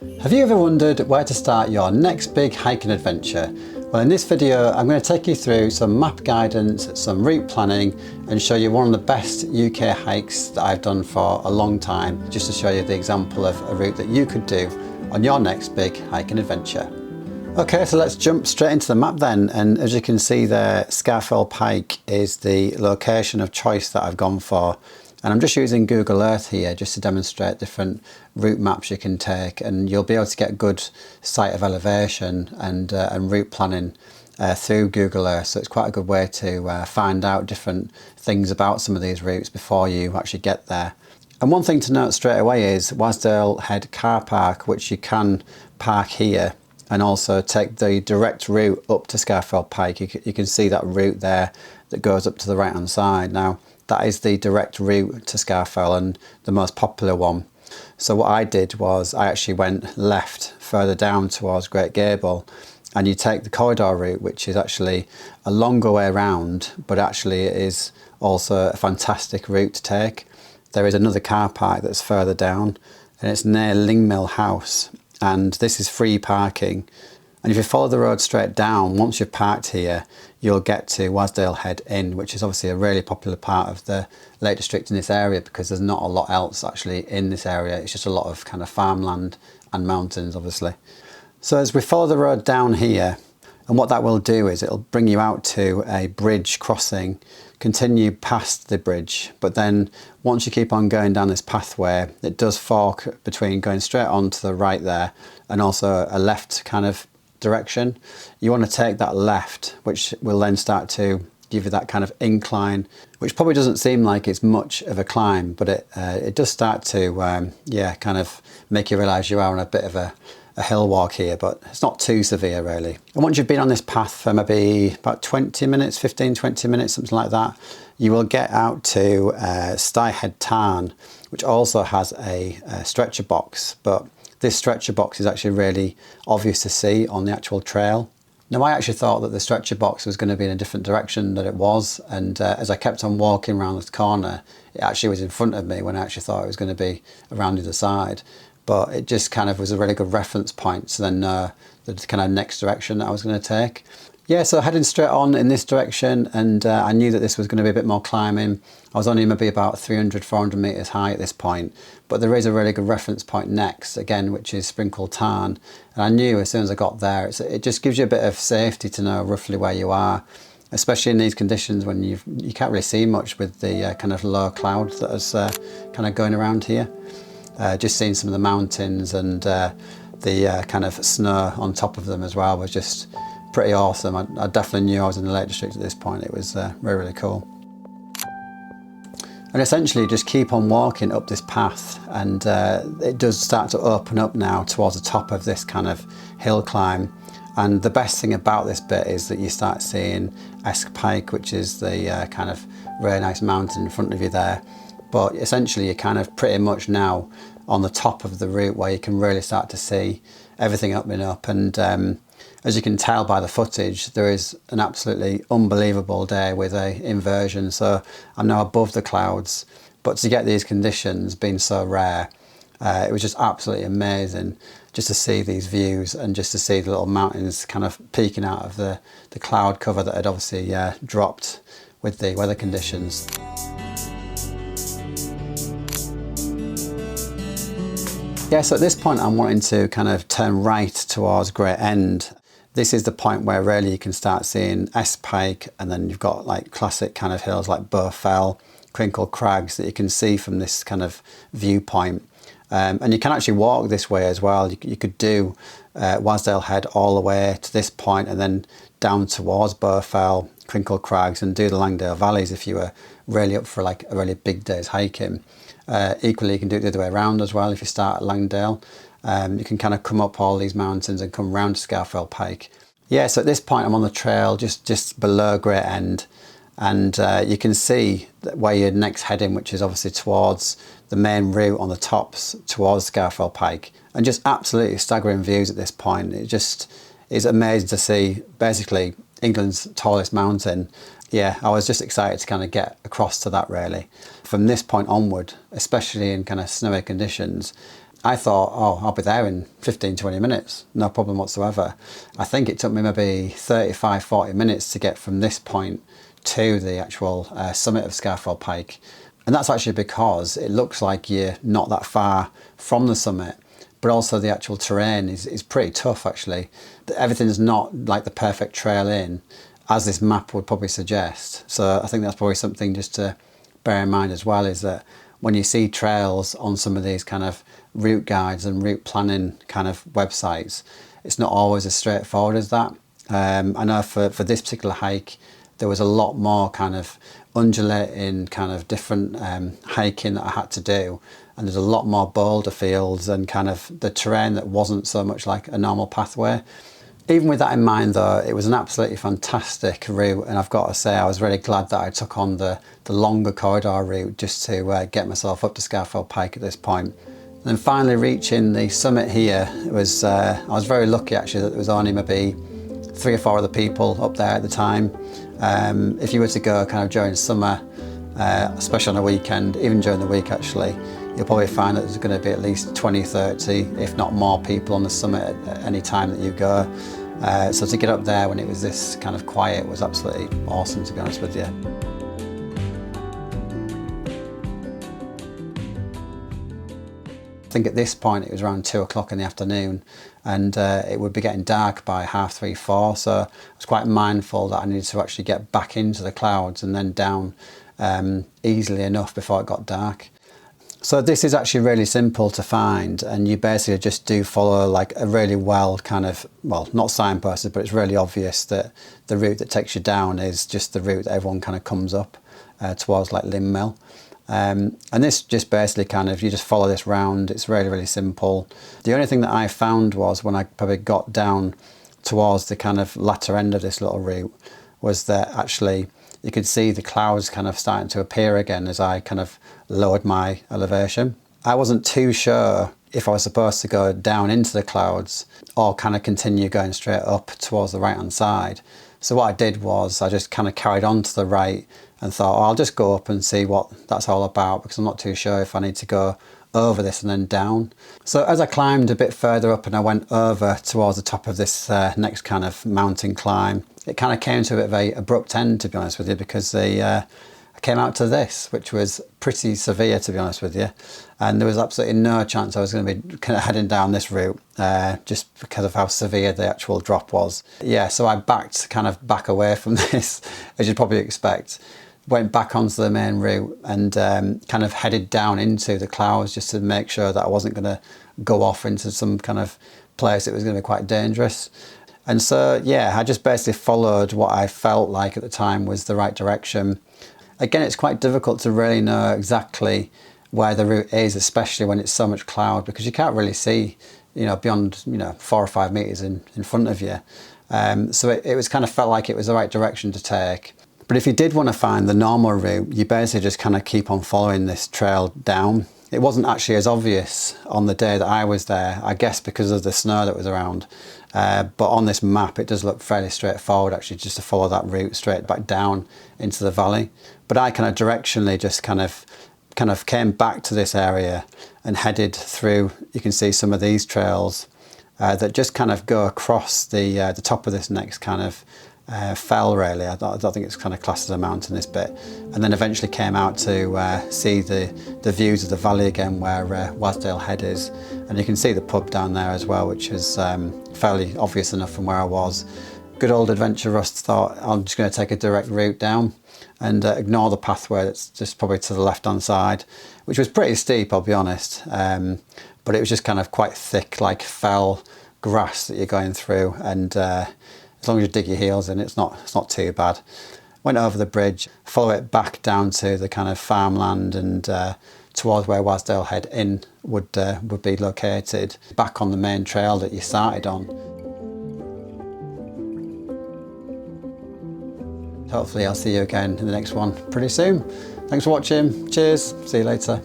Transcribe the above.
Have you ever wondered where to start your next big hiking adventure? Well, in this video I'm going to take you through some map guidance, some route planning and show you one of the best UK hikes that I've done for a long time, just to show you the example of a route that you could do on your next big hiking adventure. Okay, so let's jump straight into the map then, and as you can see there, Scafell Pike is the location of choice that I've gone for. And I'm just using Google Earth here just to demonstrate different route maps you can take, and you'll be able to get good sight of elevation and route planning through Google Earth. So it's quite a good way to find out different things about some of these routes before you actually get there. And one thing to note straight away is Wasdale Head car park, which you can park here and also take the direct route up to Scafell Pike. You can see that route there that goes up to the right hand side. Now, that is the direct route to Scafell and the most popular one. So what I did was I actually went left further down towards Great Gable, and you take the corridor route, which is actually a longer way around, but actually it is also a fantastic route to take. There is another car park that's further down, and it's near Lingmill House, and this is free parking. And if you follow the road straight down, once you've parked here, you'll get to Wasdale Head Inn, which is obviously a really popular part of the Lake District in this area because there's not a lot else actually in this area. It's just a lot of kind of farmland and mountains, obviously. So as we follow the road down here, and what that will do is it'll bring you out to a bridge crossing, continue past the bridge, but then once you keep on going down this pathway, it does fork between going straight on to the right there and also a left kind of direction. You want to take that left, which will then start to give you that kind of incline, which probably doesn't seem like it's much of a climb, but it does start to kind of make you realise you are on a bit of a hill walk here, but it's not too severe really. And once you've been on this path for maybe about 20 minutes, 15-20 minutes, something like that, you will get out to Styhead Tarn, which also has a stretcher box, but this stretcher box is actually really obvious to see on the actual trail. Now, I actually thought that the stretcher box was going to be in a different direction than it was, and as I kept on walking around this corner, it actually was in front of me when I actually thought it was going to be around the other side. But it just kind of was a really good reference point to then know the kind of next direction that I was going to take. Yeah, so heading straight on in this direction, and I knew that this was going to be a bit more climbing. I was only maybe about 300-400 metres high at this point, but there is a really good reference point next, again, which is Sprinkle Tarn. And I knew as soon as I got there, it just gives you a bit of safety to know roughly where you are, especially in these conditions when you can't really see much with the kind of low cloud that is kind of going around here. Just seeing some of the mountains and the kind of snow on top of them as well was just pretty awesome. I definitely knew I was in the Lake District at this point. It was really, really cool. And essentially just keep on walking up this path, and it does start to open up now towards the top of this kind of hill climb. And the best thing about this bit is that you start seeing Scafell Pike, which is the kind of really nice mountain in front of you there. But essentially you're kind of pretty much now on the top of the route where you can really start to see everything opening up. And as you can tell by the footage, there is an absolutely unbelievable day with a inversion. So I'm now above the clouds, but to get these conditions being so rare, it was just absolutely amazing just to see these views and just to see the little mountains kind of peeking out of the cloud cover that had obviously dropped with the weather conditions. Yeah, so at this point I'm wanting to kind of turn right towards Great End. This is the point where really you can start seeing Scafell Pike, and then you've got like classic kind of hills like Bow Fell, Crinkle Crags that you can see from this kind of viewpoint. And you can actually walk this way as well. You could do Wasdale Head all the way to this point and then down towards Bow Fell, Crinkle Crags, and do the Langdale Valleys if you were really up for like a really big day's hiking. Equally, you can do it the other way around as well. If you start at Langdale, you can kind of come up all these mountains and come round to Scafell Pike. Yeah, so at this point I'm on the trail just below Great End, and you can see where you're next heading, which is obviously towards the main route on the tops towards Scafell Pike, and just absolutely staggering views at this point. It just is amazing to see basically England's tallest mountain. Yeah, I was just excited to kind of get across to that really. From this point onward, especially in kind of snowy conditions, I thought, oh, I'll be there in 15-20 minutes, no problem whatsoever. I think it took me maybe 35-40 minutes to get from this point to the actual summit of Scafell Pike. And that's actually because it looks like you're not that far from the summit, but also the actual terrain is pretty tough actually. Everything's not like the perfect trail in, as this map would probably suggest. So I think that's probably something just to bear in mind as well, is that when you see trails on some of these kind of route guides and route planning kind of websites, it's not always as straightforward as that. I know for this particular hike, there was a lot more kind of undulating kind of different hiking that I had to do, and there's a lot more boulder fields and kind of the terrain that wasn't so much like a normal pathway. Even with that in mind though, it was an absolutely fantastic route, and I've got to say I was really glad that I took on the longer corridor route just to get myself up to Scafell Pike at this point. And then finally reaching the summit here, it was I was very lucky actually that there was only maybe 3 or 4 other people up there at the time. If you were to go kind of during summer, especially on a weekend, even during the week actually, you'll probably find that there's going to be at least 20, 30, if not more people on the summit at any time that you go. So to get up there when it was this kind of quiet was absolutely awesome, to be honest with you. I think at this point it was around 2 o'clock in the afternoon, and it would be getting dark by 3:30, 4, so I was quite mindful that I needed to actually get back into the clouds and then down easily enough before it got dark. So this is actually really simple to find, and you basically just do follow like a really well kind of, well, not signposted, but it's really obvious that the route that takes you down is just the route that everyone kind of comes up towards like Limb Mill. And this just basically kind of, you just follow this round. It's really, really simple. The only thing that I found was when I probably got down towards the kind of latter end of this little route was that actually you could see the clouds kind of starting to appear again as I kind of lowered my elevation. I wasn't too sure if I was supposed to go down into the clouds or kind of continue going straight up towards the right hand side. So what I did was I just kind of carried on to the right and thought, oh, I'll just go up and see what that's all about, because I'm not too sure if I need to go over this and then down. So as I climbed a bit further up and I went over towards the top of this next kind of mountain climb, it kind of came to a bit of a abrupt end, to be honest with you, because I came out to this, which was pretty severe, to be honest with you. And there was absolutely no chance I was going to be kind of heading down this route just because of how severe the actual drop was. Yeah, so I backed kind of back away from this, as you'd probably expect. Went back onto the main route and kind of headed down into the clouds just to make sure that I wasn't going to go off into some kind of place that was going to be quite dangerous. And so, yeah, I just basically followed what I felt like at the time was the right direction. Again, it's quite difficult to really know exactly where the route is, especially when it's so much cloud, because you can't really see, you know, beyond, you know, 4 or 5 meters in front of you. So it was kind of felt like it was the right direction to take. But if you did want to find the normal route, you basically just kind of keep on following this trail down. It wasn't actually as obvious on the day that I was there, I guess because of the snow that was around. But on this map, it does look fairly straightforward actually, just to follow that route straight back down into the valley. But I kind of directionally just kind of came back to this area and headed through. You can see some of these trails that just kind of go across the top of this next kind of fell, really. I don't think it's kind of classed as a mountain, this bit. And then eventually came out to see the views of the valley again, where Wasdale Head is. And you can see the pub down there as well, which is fairly obvious enough from where I was. Good old Adventure Rust thought, I'm just going to take a direct route down and ignore the pathway that's just probably to the left hand side, which was pretty steep, I'll be honest. But it was just kind of quite thick, like fell grass that you're going through, and as long as you dig your heels in, it's not too bad. Went over the bridge, follow it back down to the kind of farmland and towards where Wasdale Head Inn would be located, back on the main trail that you started on. Hopefully I'll see you again in the next one pretty soon. Thanks for watching. Cheers. See you later.